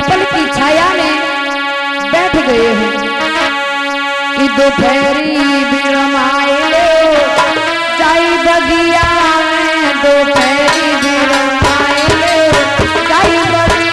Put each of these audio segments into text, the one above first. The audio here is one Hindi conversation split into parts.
पीपल की छाया में बैठ गए हैं कि दोपहरी बिरमाए लो जाई बगिया में, दोपहरी बिरमाए लो जाई बगिया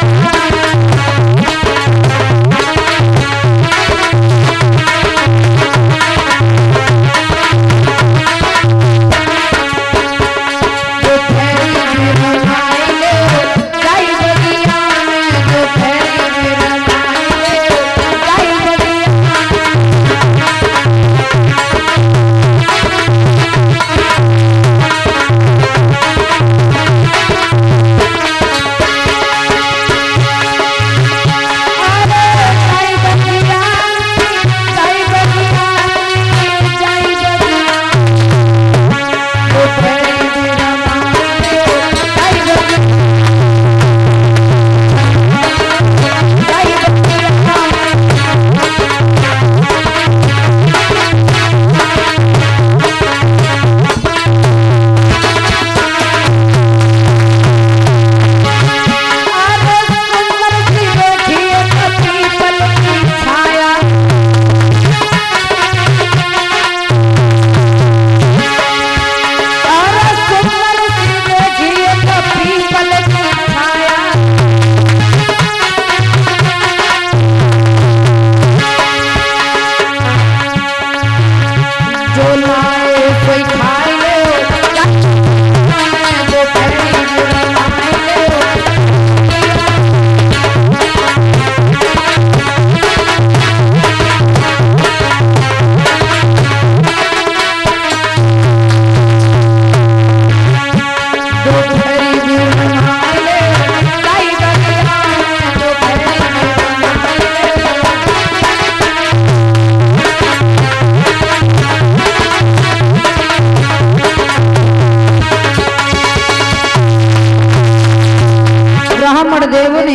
देव ने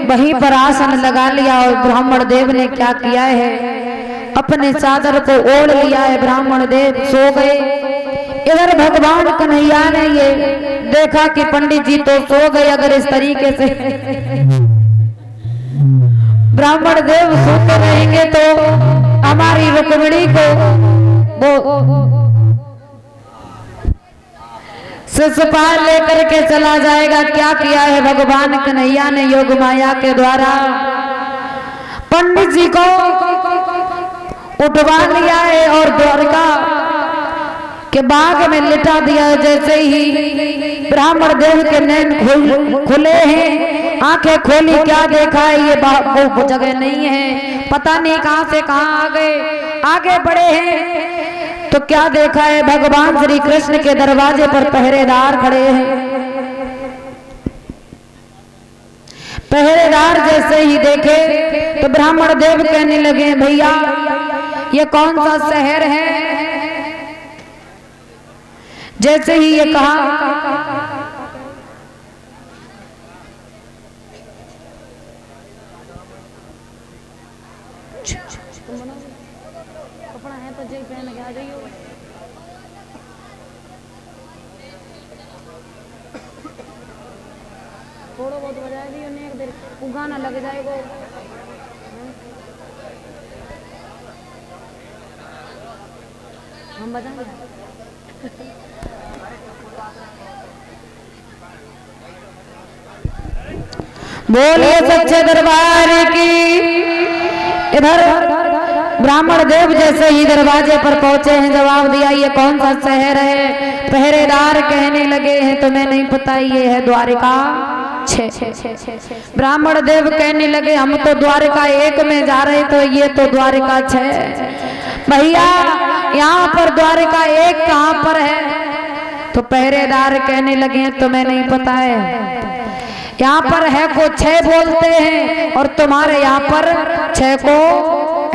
वहीं पर आसन लगा लिया और ब्राह्मण देव ने क्या किया है, अपने चादर को ओढ़ लिया है। ब्राह्मण देव सो गए। इधर भगवान कन्हैया ने ये देखा कि पंडित जी तो सो गए, अगर इस तरीके से ब्राह्मण देव सोते रहेंगे तो हमारी रुक्मिणी को वो शिशुपाल लेकर के चला जाएगा। क्या किया है भगवान कन्हैया ने योग माया के द्वारा, पंडित जी को उठवा लिया है और द्वारका के बाग में लिटा दिया। जैसे ही ब्राह्मण देव के नैन खुले हैं, आंखें खोली, क्या देखा है, ये वो जगह नहीं है, पता नहीं कहां से कहां आ गए। आगे बढ़े हैं तो क्या देखा है, भगवान श्री कृष्ण के दरवाजे पर पहरेदार खड़े हैं। पहरेदार जैसे ही देखे तो ब्राह्मण देव कहने लगे, भैया ये कौन सा शहर है। जैसे ही ये कहा कपड़ा है तो जेब पहन के आ जाइए। थोड़ा बहुत बजा दियो, नहीं एक देर उगाना लग जाएगा। हम बजाएंगे। बोलिए सच्चे दरबार की। इधर ब्राह्मण देव जैसे ही दरवाजे पर पहुंचे हैं, जवाब दिया, ये कौन सा शहर है। पहरेदार कहने लगे हैं, तुम्हें नहीं पता, ये है द्वारिका 6। ब्राह्मण देव कहने लगे, हम तो द्वारिका 1 में जा रहे, तो ये तो द्वारिका 6। भैया यहाँ पर द्वारिका 1 कहाँ पर है। तो पहरेदार कहने लगे, तुम्हें नहीं पता है, यहाँ पर है को 6 बोलते हैं और तुम्हारे यहाँ पर 6 को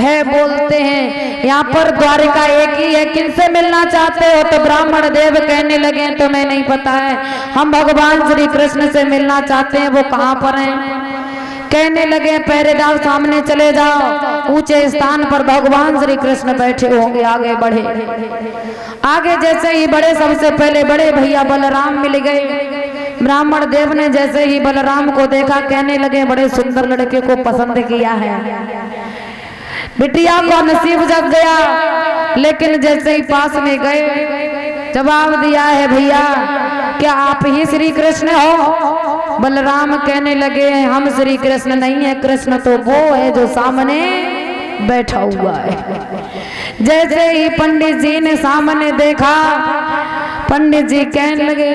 है बोलते हैं। यहाँ पर द्वारिका 1 ही है, किनसे मिलना चाहते हो। तो ब्राह्मण देव कहने लगे, तुम्हें नहीं पता है, हम भगवान श्री कृष्ण से मिलना चाहते हैं, वो कहाँ पर हैं। कहने लगे, पहरेदार सामने चले जाओ, ऊंचे स्थान पर भगवान श्री कृष्ण बैठे होंगे। आगे बढ़े, आगे जैसे ही बढ़े, सबसे पहले बड़े भैया बलराम मिल गए। ब्राह्मण देव ने जैसे ही बलराम को देखा कहने लगे बड़े सुंदर लड़के को पसंद किया है, बिटिया को नसीब जग गया। लेकिन जैसे ही पास में गए जवाब दिया है भैया क्या आप ही श्री कृष्ण हो? बलराम कहने लगे हम श्री कृष्ण नहीं है, कृष्ण तो वो है जो सामने बैठा हुआ है। जैसे ही पंडित जी ने सामने देखा पंडित जी कहने लगे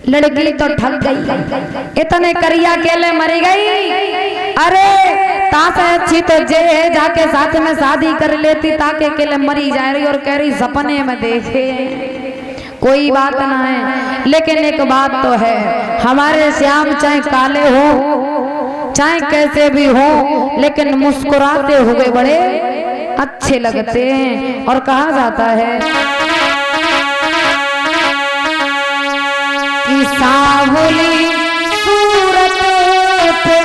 लड़की तो ठग गई, इतने करिया केले मरी गई। अरे तासे अच्छी तो जे है जाके साथ में शादी कर लेती ताके केले मरी जा रही और कह रही सपने में देखे। कोई बात ना है, लेकिन एक बात तो है हमारे श्याम चाहे काले हो चाहे कैसे भी हो लेकिन मुस्कुराते हुए बड़े अच्छे लगते हैं। और कहा जाता है कि सावली सूरत पे